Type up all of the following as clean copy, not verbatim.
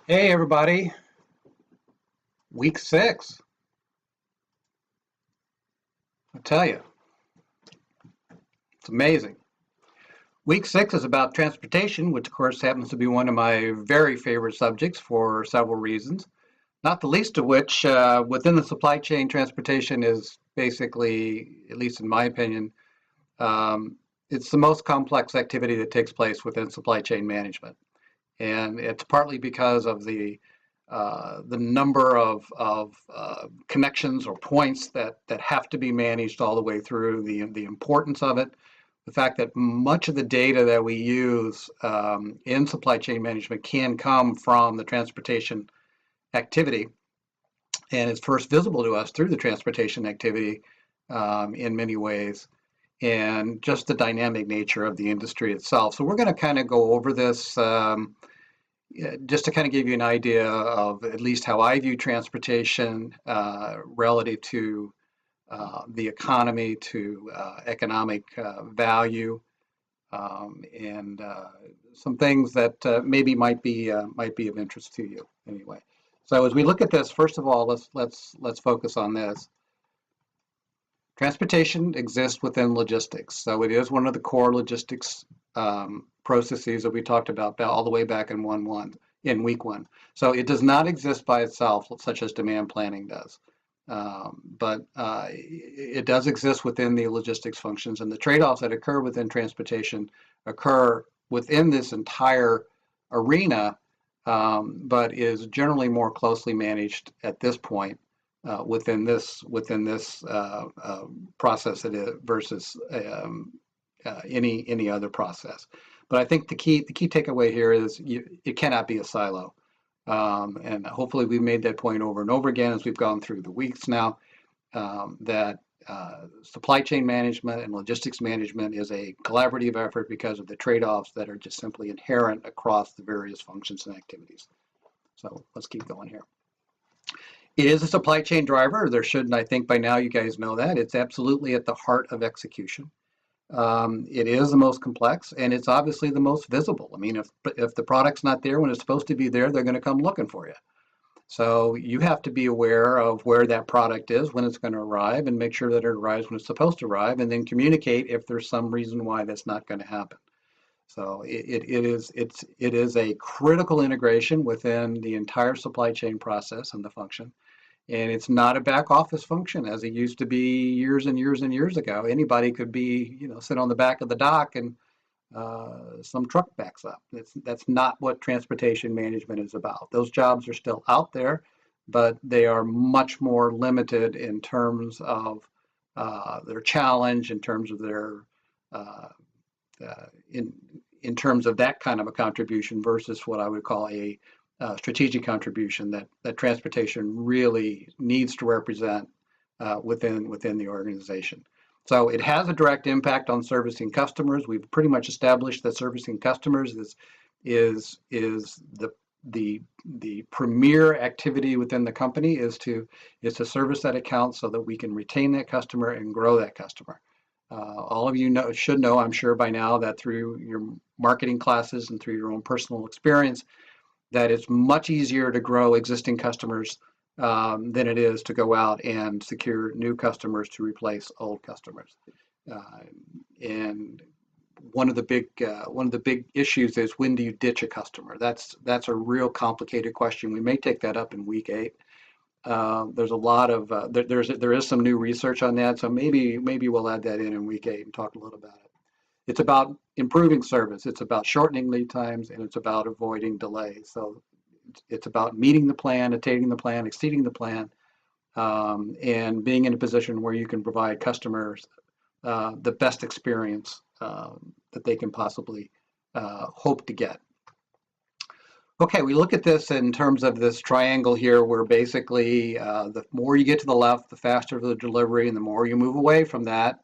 Hey everybody, week 6. I tell you, it's amazing. Week 6 is about transportation, which of course happens to be one of my very favorite subjects for several reasons. Not the least of which, within the supply chain, transportation is basically, at least in my opinion, it's the most complex activity that takes place within supply chain management. And it's partly because of the number of connections or points that have to be managed all the way through, the importance of it, the fact that much of the data that we use in supply chain management can come from the transportation activity, and it's first visible to us through the transportation activity in many ways, and just the dynamic nature of the industry itself. So we're going to kind of go over this. Just to kind of give you an idea of at least how I view transportation relative to the economy, to economic value, and some things that maybe might be of interest to you. Anyway, so as we look at this, first of all, let's focus on this. Transportation exists within logistics, so it is one of the core logistics processes that we talked about all the way back in week 1. So it does not exist by itself, such as demand planning does, but it does exist within the logistics functions, and the trade-offs that occur within transportation occur within this entire arena, but is generally more closely managed at this point within this process versus any other process. But I think the key takeaway here is it cannot be a silo, and hopefully we've made that point over and over again as we've gone through the weeks now. That supply chain management and logistics management is a collaborative effort because of the trade-offs that are just simply inherent across the various functions and activities. So let's keep going here. It is a supply chain driver. There shouldn't, I think by now you guys know that. It's absolutely at the heart of execution. It is the most complex, and it's obviously the most visible. I mean, if the product's not there when it's supposed to be there, they're going to come looking for you. So you have to be aware of where that product is, when it's going to arrive, and make sure that it arrives when it's supposed to arrive, and then communicate if there's some reason why that's not going to happen. So it is a critical integration within the entire supply chain process and the function. And it's not a back office function as it used to be years and years and years ago. Anybody could be, sit on the back of the dock and some truck backs up. That's not what transportation management is about. Those jobs are still out there, but they are much more limited in terms of their challenge, in terms of their in terms of that kind of a contribution versus what I would call a strategic contribution that transportation really needs to represent within the organization. So it has a direct impact on servicing customers. We've pretty much established that servicing customers is the premier activity within the company is to service that account so that we can retain that customer and grow that customer. All of you should know, I'm sure by now, that through your marketing classes and through your own personal experience, that it's much easier to grow existing customers than it is to go out and secure new customers to replace old customers. And one of the big issues is, when do you ditch a customer? That's a real complicated question. We may take that up in week 8. There's a lot of there is some new research on that, so maybe we'll add that in week 8 and talk a little about it. It's about improving service. It's about shortening lead times, and it's about avoiding delays. So it's about meeting the plan, attaining the plan, exceeding the plan, and being in a position where you can provide customers the best experience that they can possibly hope to get. Okay, we look at this in terms of this triangle here, where basically the more you get to the left, the faster the delivery, and the more you move away from that,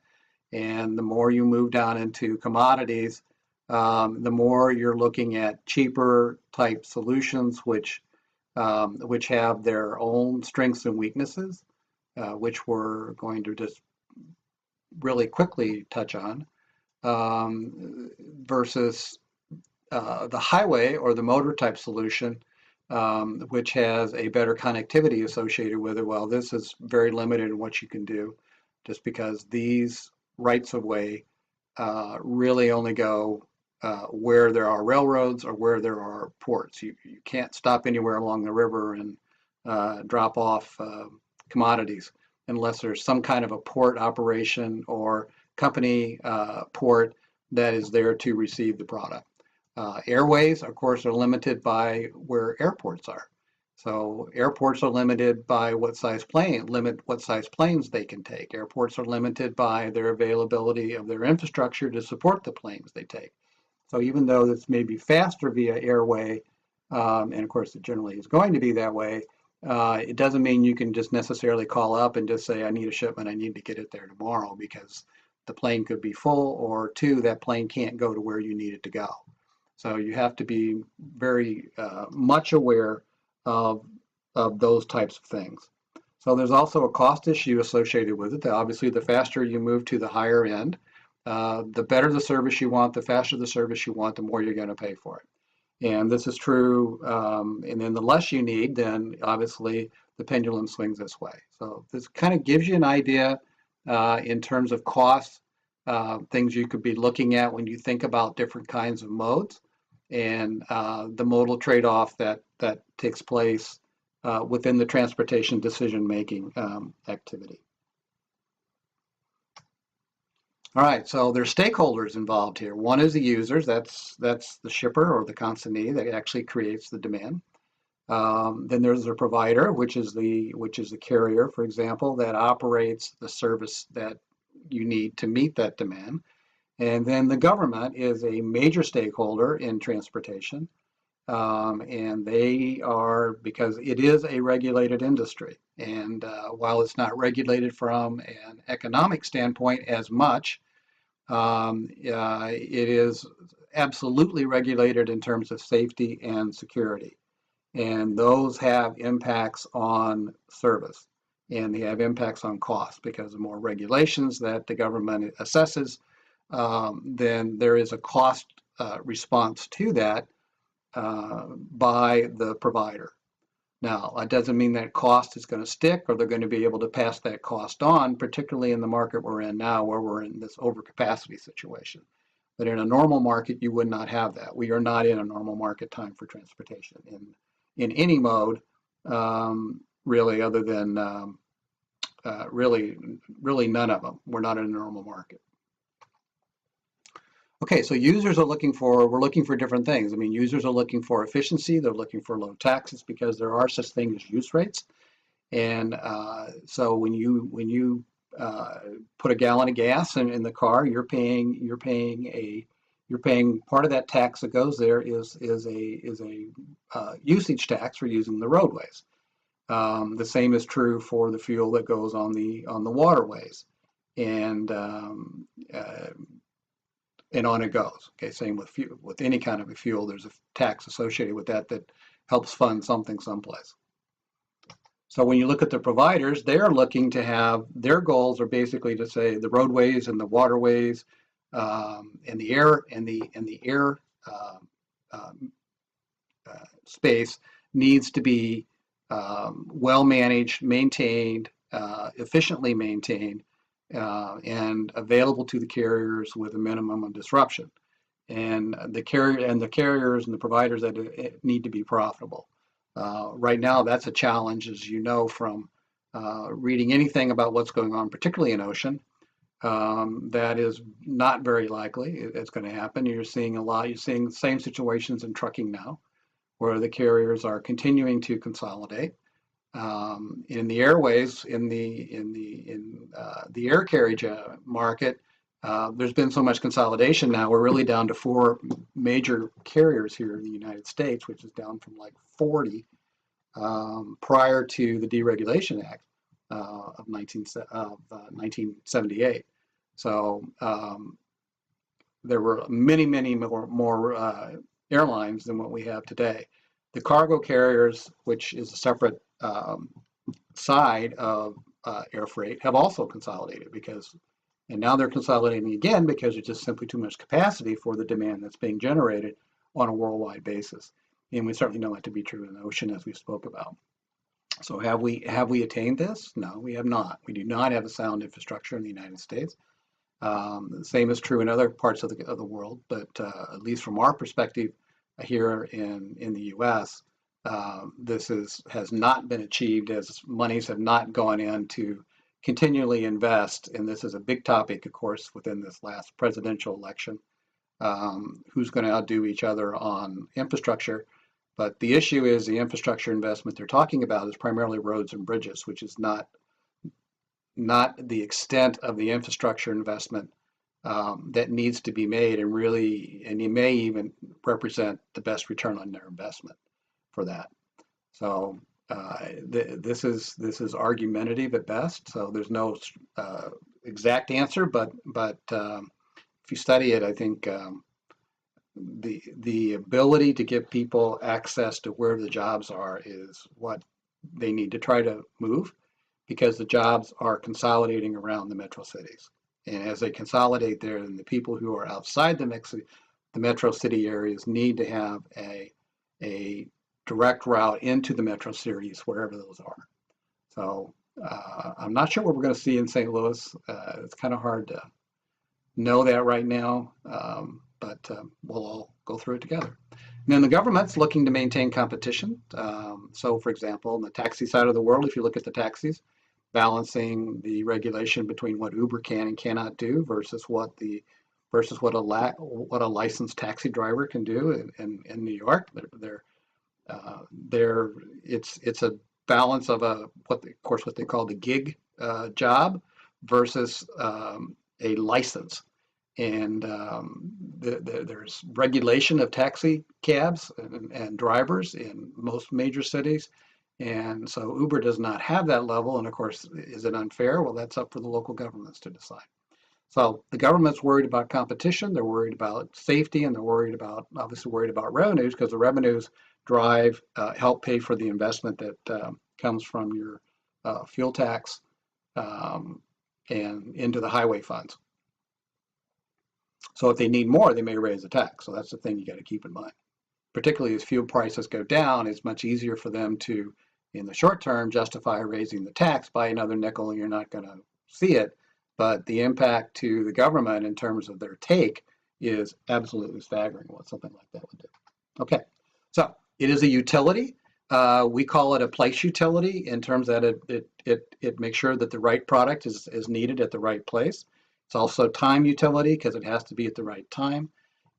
and the more you move down into commodities, the more you're looking at cheaper type solutions, which have their own strengths and weaknesses, which we're going to just really quickly touch on, versus the highway or the motor type solution, which has a better connectivity associated with it. Well, this is very limited in what you can do, just because these rights of way really only go where there are railroads or where there are ports. You can't stop anywhere along the river and drop off commodities unless there's some kind of a port operation or company port that is there to receive the product. Airways, of course, are limited by where airports are. So airports are limited by what size planes they can take. Airports are limited by their availability of their infrastructure to support the planes they take. So even though this may be faster via airway, and of course it generally is going to be that way, it doesn't mean you can just necessarily call up and just say, I need a shipment, I need to get it there tomorrow, because the plane could be full, or two, that plane can't go to where you need it to go. So you have to be very much aware of those types of things. So there's also a cost issue associated with it. Obviously, the faster you move to the higher end, the better the service you want, the faster the service you want, the more you're going to pay for it. And this is true. And then the less you need, then obviously the pendulum swings this way. So this kind of gives you an idea in terms of costs, things you could be looking at when you think about different kinds of modes, and the modal trade-off that takes place within the transportation decision-making activity. All right, so there's stakeholders involved here. One is the users, that's the shipper or the consignee that actually creates the demand. Then there's a provider, which is the carrier, for example, that operates the service that you need to meet that demand. And then the government is a major stakeholder in transportation, and they are, because it is a regulated industry. And while it's not regulated from an economic standpoint as much, it is absolutely regulated in terms of safety and security. And those have impacts on service, and they have impacts on cost, because the more regulations that the government assesses, then there is a cost response to that by the provider. Now, that doesn't mean that cost is going to stick, or they're going to be able to pass that cost on, particularly in the market we're in now, where we're in this overcapacity situation. But in a normal market, you would not have that. We are not in a normal market time for transportation in any mode, really, other than really none of them. We're not in a normal market. Okay, so users are we're looking for different things. I mean, users are looking for efficiency, they're looking for low taxes, because there are such things as use rates. And so when you put a gallon of gas in the car, you're paying part of that tax that goes there is a usage tax for using the roadways. The same is true for the fuel that goes on the waterways, and on it goes. Okay, same with fuel. With any kind of a fuel, there's a tax associated with that helps fund something someplace. So when you look at the providers, they're looking to have, their goals are basically to say the roadways and the waterways and the air space needs to be well managed, maintained, efficiently maintained, and available to the carriers with a minimum of disruption. And the carriers and the providers that need to be profitable. Right now, that's a challenge, as you know from reading anything about what's going on, particularly in ocean. That is not very likely it's going to happen. You're seeing the same situations in trucking now, where the carriers are continuing to consolidate. In the airways, in the air carriage market, there's been so much consolidation now. We're really down to 4 major carriers here in the United States, which is down from like 40 prior to the Deregulation Act of 1978. So there were many more airlines than what we have today. The cargo carriers, which is a separate side of air freight, have also consolidated, and now they're consolidating again because there's just simply too much capacity for the demand that's being generated on a worldwide basis. And we certainly know it to be true in the ocean, as we spoke about. So have we attained this? No, we have not. We do not have a sound infrastructure in the United States. The same is true in other parts of the world, but at least from our perspective here in the U.S., has not been achieved, as monies have not gone in to continually invest. And this is a big topic, of course, within this last presidential election. Who's going to outdo each other on infrastructure? But the issue is the infrastructure investment they're talking about is primarily roads and bridges, which is not the extent of the infrastructure investment that needs to be made, and you may even represent the best return on their investment for that. So this is argumentative at best. So there's no exact answer, but if you study it, I think the ability to give people access to where the jobs are is what they need to try to move, because the jobs are consolidating around the metro cities. And as they consolidate there, then the people who are outside the metro city areas need to have a direct route into the metro cities, wherever those are. So I'm not sure what we're going to see in St. Louis. It's kind of hard to know that right now, but we'll all go through it together. And then the government's looking to maintain competition. So, for example, on the taxi side of the world, if you look at the taxis, balancing the regulation between what Uber can and cannot do versus what a licensed taxi driver can do in New York. It's a balance of what they call the gig job versus a license. And there's regulation of taxi cabs and drivers in most major cities. And so Uber does not have that level. And of course, is it unfair? Well, that's up for the local governments to decide. So the government's worried about competition, they're worried about safety, and they're obviously worried about revenues, because the revenues help pay for the investment that comes from your fuel tax and into the highway funds. So if they need more, they may raise the tax. So that's the thing you got to keep in mind. Particularly as fuel prices go down, it's much easier for them to, in the short term, justify raising the tax by another nickel, and you're not going to see it. But the impact to the government in terms of their take is absolutely staggering what something like that would do. Okay, so it is a utility. We call it a place utility in terms that it makes sure that the right product is needed at the right place. It's also time utility because it has to be at the right time.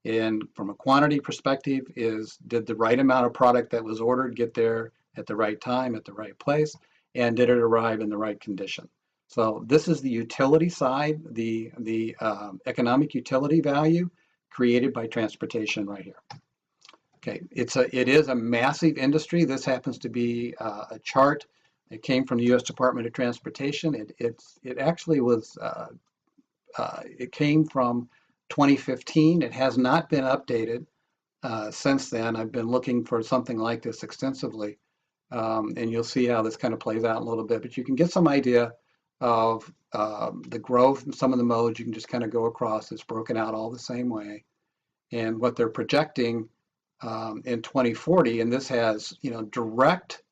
And from a quantity perspective, did the right amount of product that was ordered get there at the right time, at the right place, and did it arrive in the right condition? So this is the utility side, the economic utility value created by transportation right here. Okay, it is a massive industry. This happens to be a chart. It came from the U.S. Department of Transportation. It actually was. It came from 2015. It has not been updated since then. I've been looking for something like this extensively, and you'll see how this kind of plays out a little bit. But you can get some idea of the growth in some of the modes. You can just kind of go across. It's broken out all the same way, and what they're projecting in 2040, and this has direct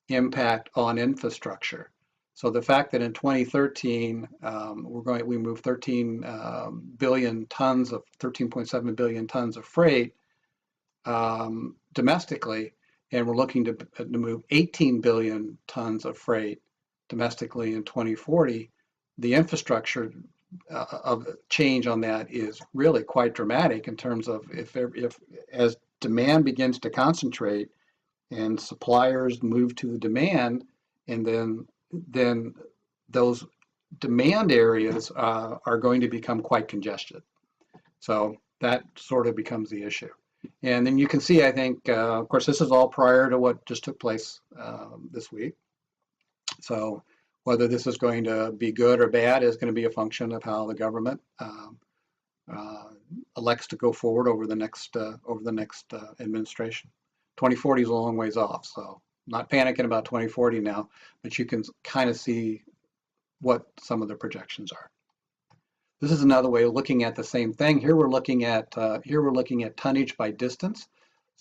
impact on infrastructure. So the fact that in 2013 we moved 13.7 billion tons of freight domestically, and we're looking to move 18 billion tons of freight domestically in 2040, the infrastructure of change on that is really quite dramatic in terms of if as demand begins to concentrate and suppliers move to the demand, and then those demand areas are going to become quite congested. So that sort of becomes the issue. And then you can see, I think, of course, this is all prior to what just took place this week. So whether this is going to be good or bad is going to be a function of how the government elects to go forward over the next administration. 2040 is a long ways off, so not panicking about 2040 now, but you can kind of see what some of the projections are. This is another way of looking at the same thing. Here we're looking at tonnage by distance.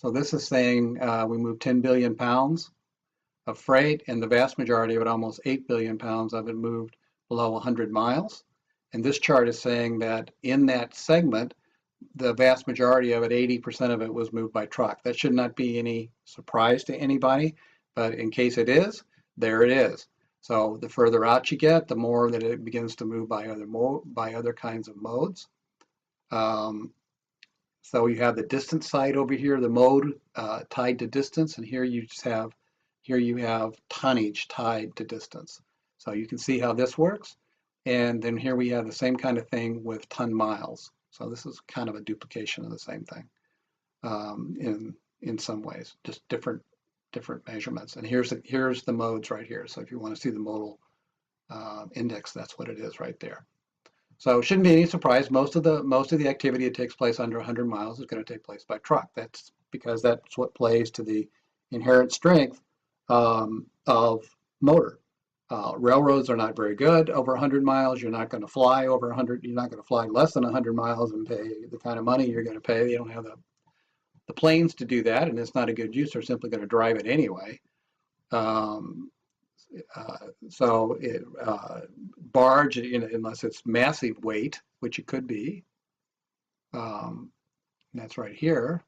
So this is saying we moved 10 billion pounds of freight, and the vast majority of it, almost 8 billion pounds of it, moved below 100 miles. And this chart is saying that in that segment, the vast majority of it, 80% of it, was moved by truck. That should not be any surprise to anybody, but in case it is, there it is. So the further out you get, the more that it begins to move by other kinds of modes. So you have the distance side over here, the mode tied to distance, and here you have tonnage tied to distance. So you can see how this works. And then here we have the same kind of thing with ton miles. So this is kind of a duplication of the same thing in some ways, just different measurements. And here's the modes right here. So if you want to see the modal index, that's what it is right there. So it shouldn't be any surprise. Most of the activity that takes place under 100 miles is going to take place by truck. That's because that's what plays to the inherent strength of motor. Railroads are not very good over 100 miles. You're not going to fly over 100. You're not going to fly less than 100 miles and pay the kind of money you're going to pay. They don't have the planes to do that, and it's not a good use. They're simply going to drive it anyway. Barge, unless it's massive weight, which it could be, that's right here.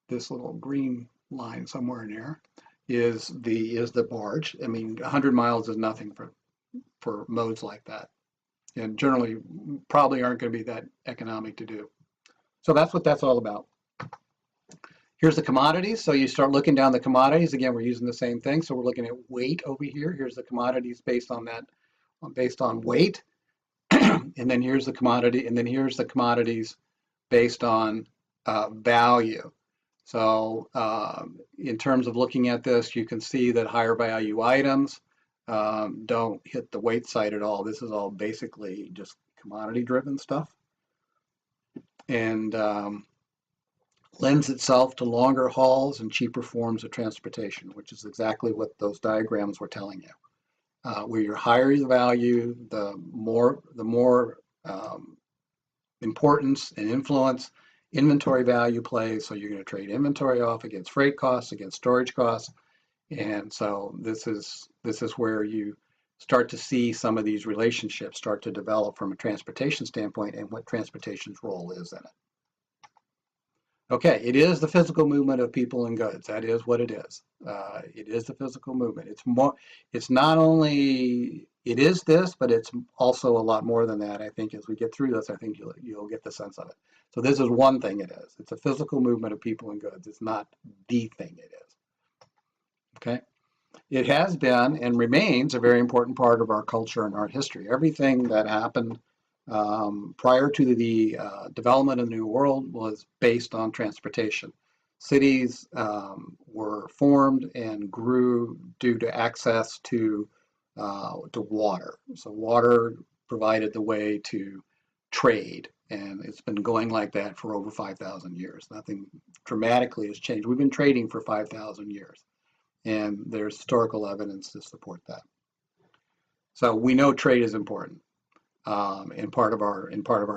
This little green line somewhere in there is the barge. I mean, 100 miles is nothing for modes like that, and generally probably aren't going to be that economic to do. So that's what that's all about. Here's the commodities. So you start looking down the commodities. Again, we're using the same thing. So we're looking at weight over here. Here's the commodities based on weight. And then here's the commodity. And then here's the commodities based on value. So in terms of looking at this, you can see that higher value items don't hit the weight side at all. This is all basically just commodity driven stuff. And lends itself to longer hauls and cheaper forms of transportation, which is exactly what those diagrams were telling you. Where you're higher the value, the more importance and influence inventory value plays. So you're going to trade inventory off against freight costs, against storage costs, and so this is where you start to see some of these relationships start to develop from a transportation standpoint and what transportation's role is in it. Okay, it is the physical movement of people and goods. That is what it is. It is the physical movement. It's not only, it is this, but it's also a lot more than that. I think as we get through this, I think you'll get the sense of it. So this is one thing it is. It's a physical movement of people and goods. It's not the thing it is. Okay? It has been and remains a very important part of our culture and our history. Everything that happened prior to the development of the New World was based on transportation. Cities were formed and grew due to access to water. So water provided the way to trade, and it's been going like that for over 5,000 years. Nothing dramatically has changed. We've been trading for 5,000 years, and there's historical evidence to support that. So we know trade is important. In part of our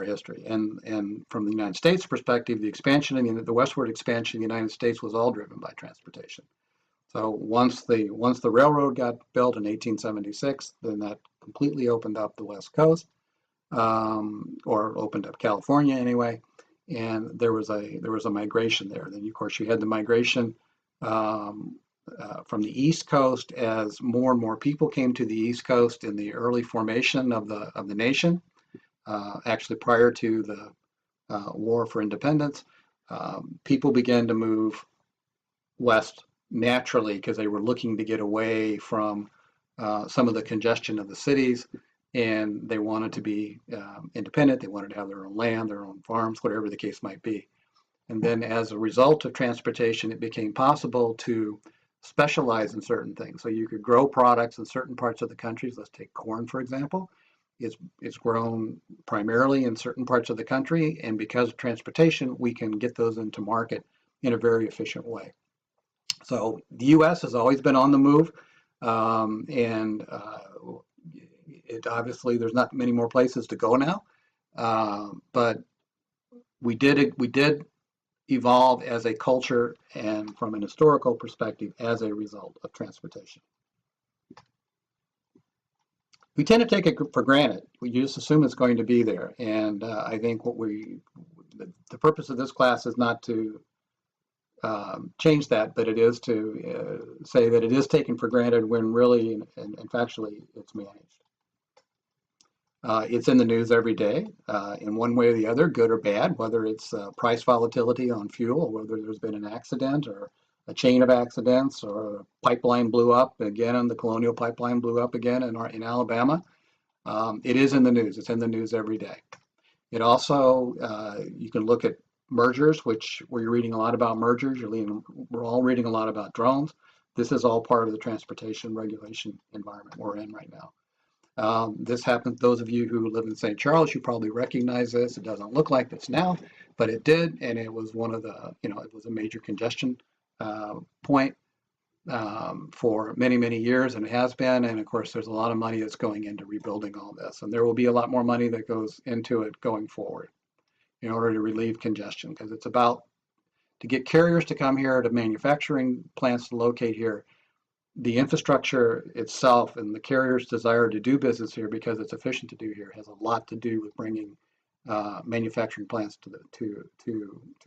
history, and from the United States perspective, the expansion in the westward expansion of the United States was all driven by transportation. So once the railroad got built in 1876, then that completely opened up the West Coast, or opened up California anyway, and there was a migration there. Then of course you had the migration from the East Coast as more and more people came to the East Coast in the early formation of the nation. Actually, prior to the War for Independence, people began to move west naturally because they were looking to get away from some of the congestion of the cities, and they wanted to be independent. They wanted to have their own land, their own farms, whatever the case might be. And then as a result of transportation, it became possible to specialize in certain things. So you could grow products in certain parts of the country. Let's take corn, for example. It's grown primarily in certain parts of the country, and because of transportation, we can get those into market in a very efficient way. So the U.S. has always been on the move, and it obviously there's not many more places to go now, but we did evolve as a culture and from an historical perspective as a result of transportation. We tend to take it for granted. We just assume it's going to be there. And I think the purpose of this class is not to change that, but it is to say that it is taken for granted when really and factually it's managed. It's in the news every day in one way or the other, good or bad, whether it's price volatility on fuel, or whether there's been an accident or a chain of accidents, or a pipeline blew up again, and the Colonial Pipeline blew up again in Alabama. It is in the news. It's in the news every day. It also, you can look at mergers, which we're reading a lot about mergers. We're all reading a lot about drones. This is all part of the transportation regulation environment we're in right now. This happens, those of you who live in St. Charles, you probably recognize this. It doesn't look like this now, but it did, and it was one of the, it was a major congestion point for many, many years, and it has been. And of course, there's a lot of money that's going into rebuilding all this, and there will be a lot more money that goes into it going forward in order to relieve congestion, because it's about to get carriers to come here, to manufacturing plants to locate here. The infrastructure itself and the carrier's desire to do business here because it's efficient to do here has a lot to do with bringing manufacturing plants to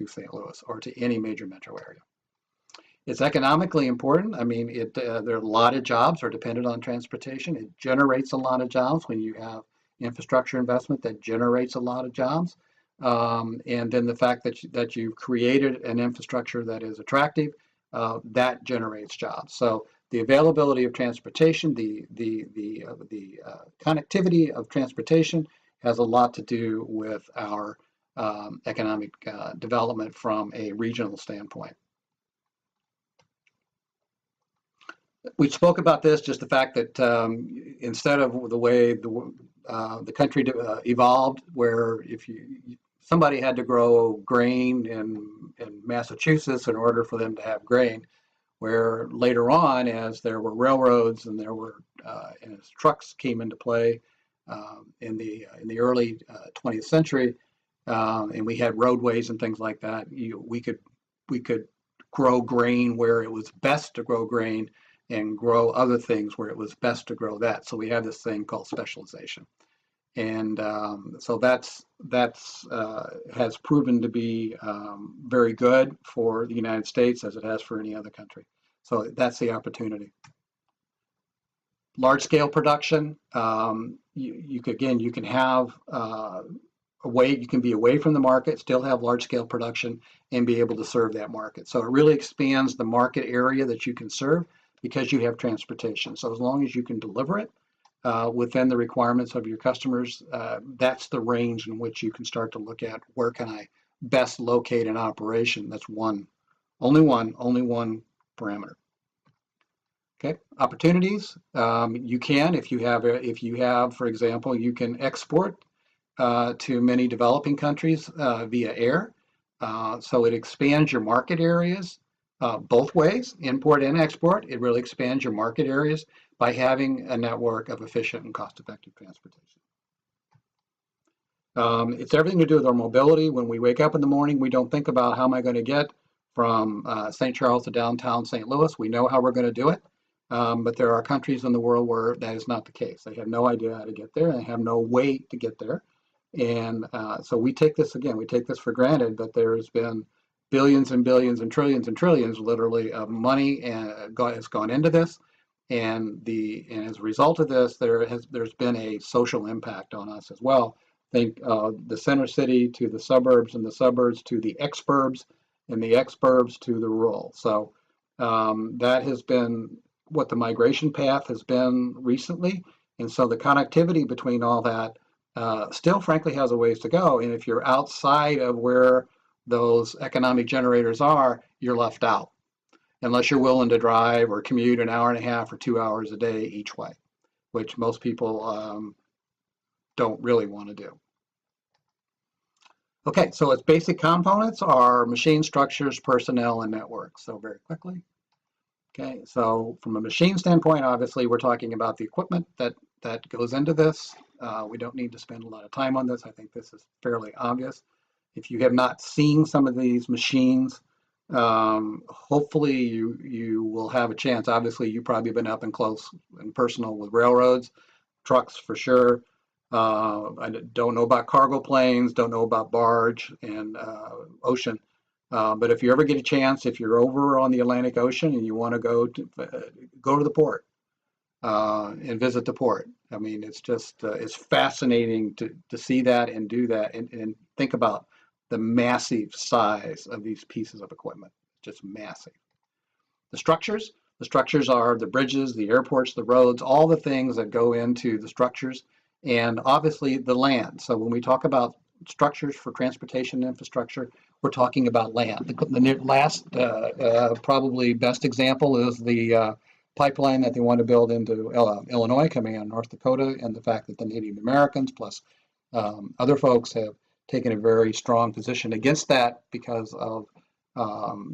St. Louis or to any major metro area. It's economically important. I mean, there are a lot of jobs are dependent on transportation. It generates a lot of jobs when you have infrastructure investment that generates a lot of jobs. And then the fact that you've created an infrastructure that is attractive, that generates jobs. So the availability of transportation, the connectivity of transportation has a lot to do with our economic development from a regional standpoint. We spoke about this, just the fact that instead of the way the country evolved, where if somebody had to grow grain in Massachusetts in order for them to have grain, where later on, as there were railroads and there were and as trucks came into play in the early 20th century, and we had roadways and things like that, we could grow grain where it was best to grow grain, and grow other things where it was best to grow that. So we have this thing called specialization, and so that's has proven to be very good for the United States, as it has for any other country. So that's the opportunity. Large scale production. You can have you can be away from the market, still have large scale production, and be able to serve that market. So it really expands the market area that you can serve, because you have transportation. So as long as you can deliver it within the requirements of your customers, that's the range in which you can start to look at where can I best locate an operation. That's only one parameter. Okay, opportunities. You can, if you have, for example, you can export to many developing countries via air. So it expands your market areas. Both ways, import and export. It really expands your market areas by having a network of efficient and cost-effective transportation. It's everything to do with our mobility. When we wake up in the morning, we don't think about how am I going to get from St. Charles to downtown St. Louis. We know how we're going to do it, but there are countries in the world where that is not the case. They have no idea how to get there, and they have no way to get there. And so we take this for granted, but there's been billions and billions and trillions literally of money has gone into this, and as a result of this, there's been a social impact on us as well. Think the center city to the suburbs, and the suburbs to the exurbs, and the exurbs to the rural. So that has been what the migration path has been recently, and so the connectivity between all that still frankly has a ways to go. And if you're outside of where those economic generators are, you're left out, unless you're willing to drive or commute an hour and a half or 2 hours a day each way, which most people don't really want to do. Okay, so its basic components are machine structures, personnel, and networks. So very quickly. Okay, so from a machine standpoint, obviously we're talking about the equipment that goes into this. We don't need to spend a lot of time on this. I think this is fairly obvious. If you have not seen some of these machines, hopefully you will have a chance. Obviously, you've probably been up and close and personal with railroads, trucks for sure. I don't know about cargo planes, don't know about barge and ocean. But if you ever get a chance, if you're over on the Atlantic Ocean and you want to go to the port and visit the port. I mean, it's just it's fascinating to see that and do that and think about the massive size of these pieces of equipment. Just massive. The structures are the bridges, the airports, the roads, all the things that go into the structures, and obviously the land. So when we talk about structures for transportation infrastructure, we're talking about land. The last, probably best example is the pipeline that they want to build into Illinois, coming out of North Dakota, and the fact that the Native Americans plus other folks have taken a very strong position against that because of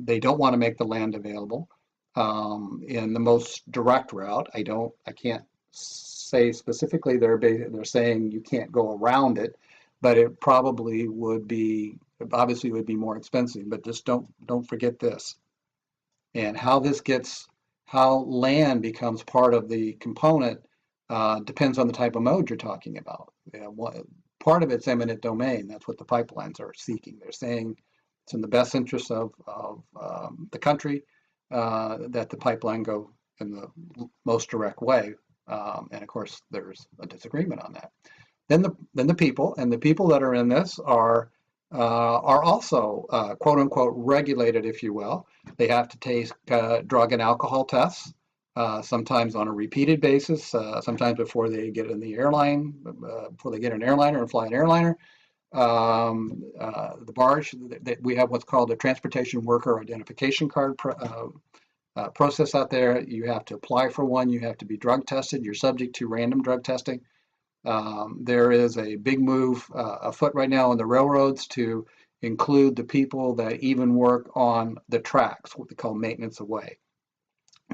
they don't want to make the land available in the most direct route. I can't say specifically they're saying you can't go around it, but it probably would be obviously would be more expensive. But just don't forget this, and how land becomes part of the component depends on the type of mode you're talking about. Part of it's eminent domain. That's what the pipelines are seeking. They're saying it's in the best interest of the country that the pipeline go in the most direct way. And of course, there's a disagreement on that. Then the people, and the people that are in this are also quote unquote regulated, if you will. They have to take drug and alcohol tests, sometimes on a repeated basis, sometimes before they get in the airline, before they get an airliner and fly an airliner. The barge, we have what's called a transportation worker identification card process out there. You have to apply for one. You have to be drug tested. You're subject to random drug testing. There is a big move afoot right now on the railroads to include the people that even work on the tracks, what they call maintenance away.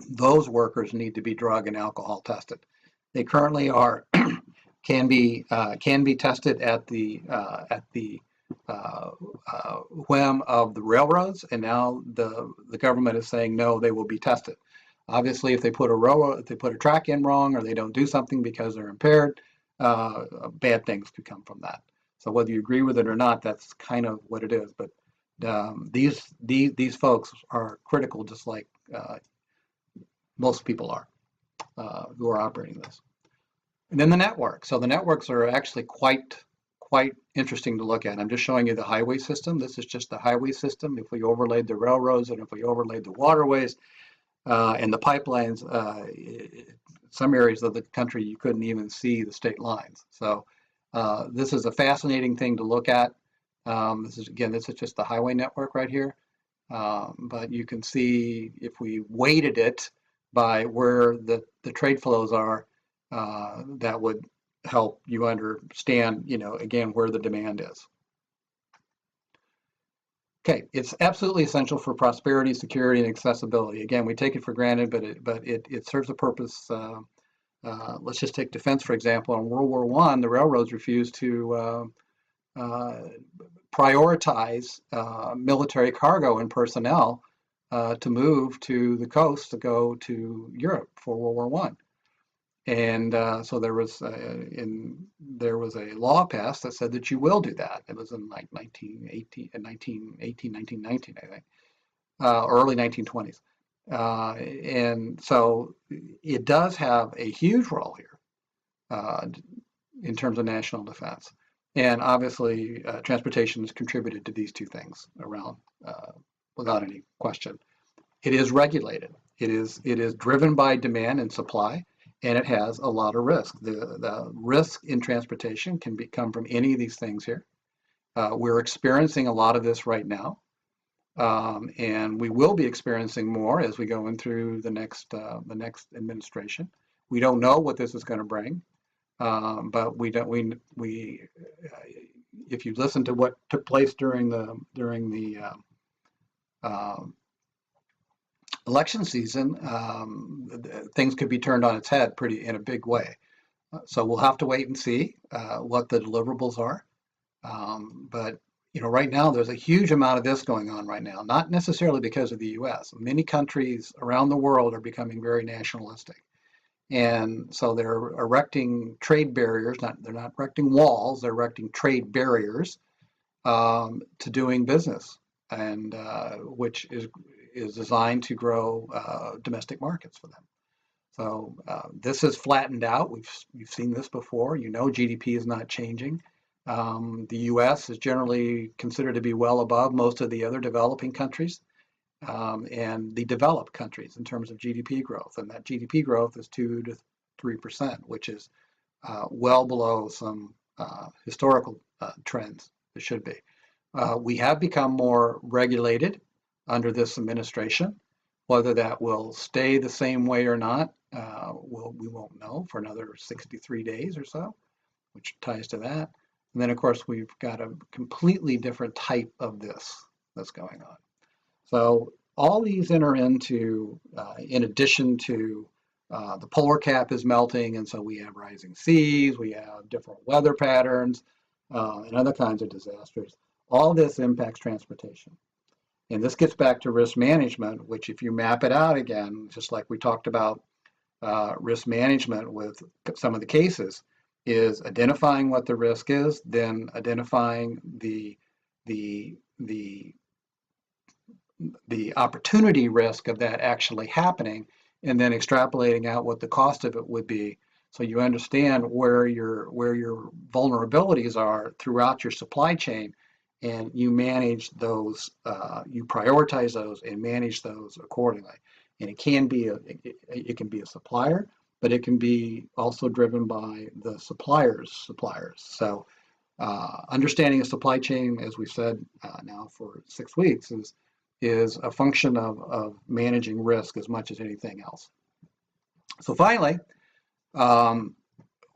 Those workers need to be drug and alcohol tested. They currently are can be tested at the whim of the railroads, and now the government is saying no, they will be tested. Obviously, if they put a track in wrong, or they don't do something because they're impaired, bad things could come from that. So whether you agree with it or not, that's kind of what it is. But these folks are critical, just like most people are who are operating this. And then the network. So the networks are actually quite interesting to look at. I'm just showing you the highway system. This is just the highway system. If we overlaid the railroads and if we overlaid the waterways and the pipelines, some areas of the country you couldn't even see the state lines. So this is a fascinating thing to look at. This is just the highway network right here. But you can see if we weighted it by where the trade flows are, that would help you understand, again, where the demand is. Okay, it's absolutely essential for prosperity, security, and accessibility. Again, we take it for granted, but it serves a purpose. Let's just take defense, for example. In World War I, the railroads refused to prioritize military cargo and personnel to move to the coast to go to Europe for World War I. And so there was a law passed that said that you will do that. It was in like 1919, I think, early 1920s. And so it does have a huge role here in terms of national defense. And obviously, transportation has contributed to these two things around without any question. It is regulated. It is driven by demand and supply. And it has a lot of risk. The risk in transportation can come from any of these things here. We're experiencing a lot of this right now. And we will be experiencing more as we go in through the next administration. We don't know what this is going to bring, but if you listen to what took place during the election season, things could be turned on its head in a big way. So we'll have to wait and see what the deliverables are. But right now there's a huge amount of this going on right now, not necessarily because of the US. Many countries around the world are becoming very nationalistic. And so they're erecting trade barriers, they're not erecting walls, they're erecting trade barriers to doing business, and which is designed to grow domestic markets for them. So this has flattened out. We've seen this before. GDP is not changing. The U.S. is generally considered to be well above most of the other developing countries and the developed countries in terms of GDP growth. And that GDP growth is 2 to 3%, which is well below some historical trends. It should be. We have become more regulated under this administration. Whether that will stay the same way or not, we won't know for another 63 days or so, which ties to that. And then, of course, we've got a completely different type of this that's going on. So all these enter into, in addition to the polar cap is melting, and so we have rising seas, we have different weather patterns, and other kinds of disasters. All this impacts transportation. And this gets back to risk management, which if you map it out again, just like we talked about risk management with some of the cases, is identifying what the risk is, then identifying the opportunity risk of that actually happening, and then extrapolating out what the cost of it would be, so you understand where your vulnerabilities are throughout your supply chain, and you manage those, you prioritize those and manage those accordingly. And it can be a supplier, but it can be also driven by the suppliers. So understanding a supply chain, as we've said now for 6 weeks, is a function of managing risk as much as anything else. So finally,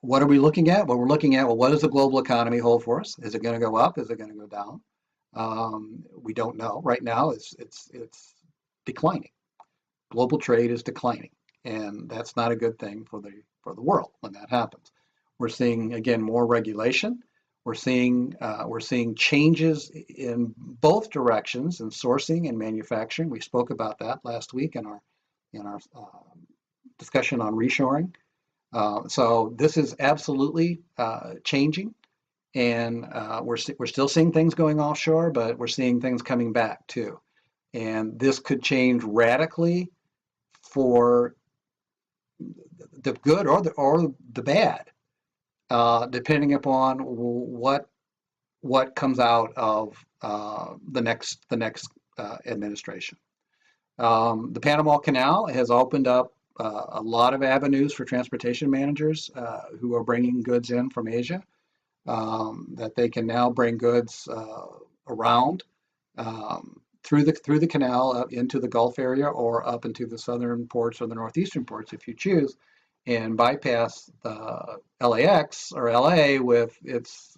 what are we looking at? Well, we're looking at, what does the global economy hold for us? Is it going to go up? Is it going to go down? We don't know. Right now, it's declining. Global trade is declining, and that's not a good thing for the world when that happens. We're seeing, again, more regulation. We're seeing changes in both directions in sourcing and manufacturing. We spoke about that last week in our discussion on reshoring. So this is absolutely changing, and we're still seeing things going offshore, but we're seeing things coming back too. And this could change radically for the good or the bad, depending upon what comes out of the next administration. The Panama Canal has opened up a lot of avenues for transportation managers who are bringing goods in from Asia, that they can now bring goods around through the canal up into the Gulf area or up into the southern ports or the northeastern ports if you choose, and bypass the LAX or LA with its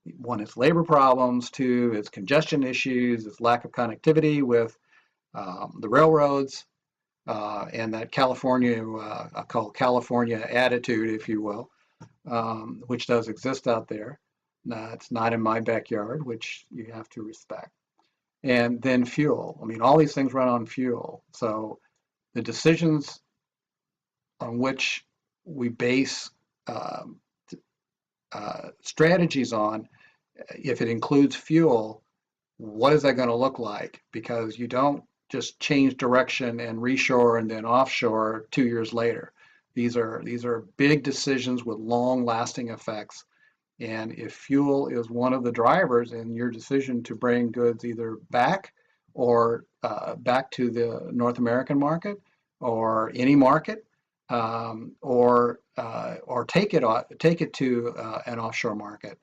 its labor problems, two, its congestion issues, its lack of connectivity with the railroads, and that California, I call California attitude, if you will, which does exist out there. It's not in my backyard, which you have to respect. And then fuel. I mean, all these things run on fuel. So the decisions on which we base strategies on, if it includes fuel, what is that going to look like? Because you don't just change direction and reshore and then offshore 2 years later. These are big decisions with long-lasting effects. And if fuel is one of the drivers in your decision to bring goods either back or back to the North American market or any market, or take it to an offshore market,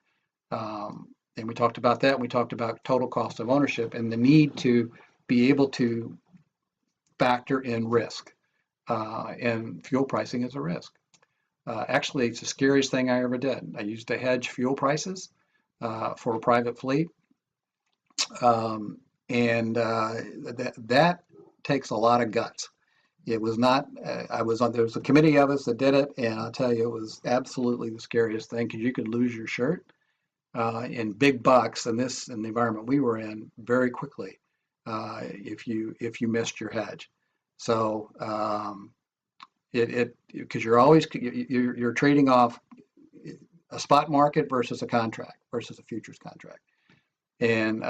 and we talked about that. We talked about total cost of ownership and the need to be able to factor in risk, and fuel pricing is a risk. Actually, it's the scariest thing I ever did. I used to hedge fuel prices for a private fleet, and that takes a lot of guts. It was not, there was a committee of us that did it, and I'll tell you, it was absolutely the scariest thing because you could lose your shirt in big bucks in the environment we were in very quickly if you missed your hedge. So because you're trading off a spot market versus a contract versus a futures contract, and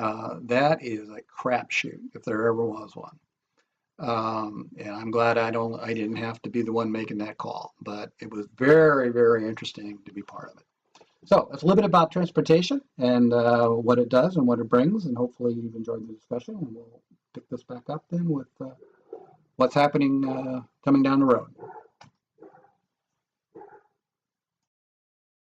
that is a crapshoot if there ever was one. And I'm glad I didn't have to be the one making that call, but it was very, very interesting to be part of it. So that's a little bit about transportation and what it does and what it brings, and hopefully you've enjoyed the discussion, and we'll pick this back up then with what's happening coming down the road.